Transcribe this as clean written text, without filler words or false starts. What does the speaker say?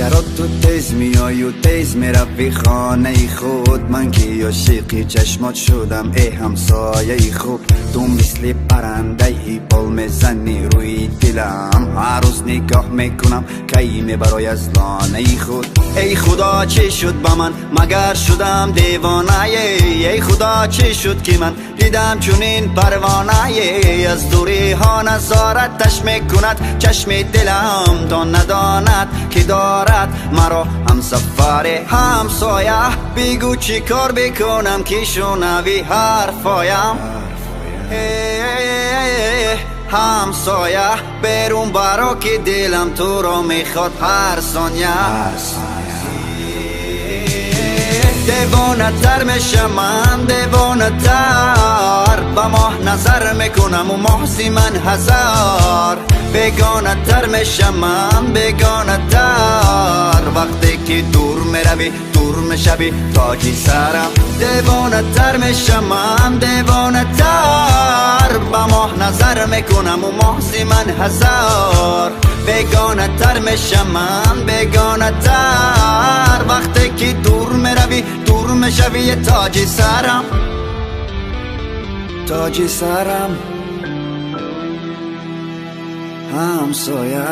چرا تو تیز میای و تیز میروی خانه خود؟ من که عاشقی چشمات شدم ای همسایه خوب. تو مثل پرنده ای پل میزنی روی دلم، هر روز نگاه میکنم کی میبرای از لانه خود. ای خدا چی شد با من مگر شدم دیوانه؟ ای خدا چی شد که من دیدم چونین پروانه؟ از دوری ها نظارتش میکند چشم دلم، تا نداند که دارد مرا همسفر همسایه. بگو چی کار بکنم که شنوی حرفایم؟ همسایه برون برا که دلم تو را میخواد هر ثانیه. دیوانه تر میشم من، دیوانه تر با ماه نظر میکنم و ماه زی من هزار. بیگانه تر میشم من، بیگانه تر وقتی که دور میروی دور میشوی تاجی سرم. دیوانه تر میشم من، دیوانه تر با ماه نظر میکنم و ماه زی من هزار. بیگانه تر میشم من، بیگانه تر وقتی که دور میروی دور میشوی تاجی سرم، تاجی سرم همسایه.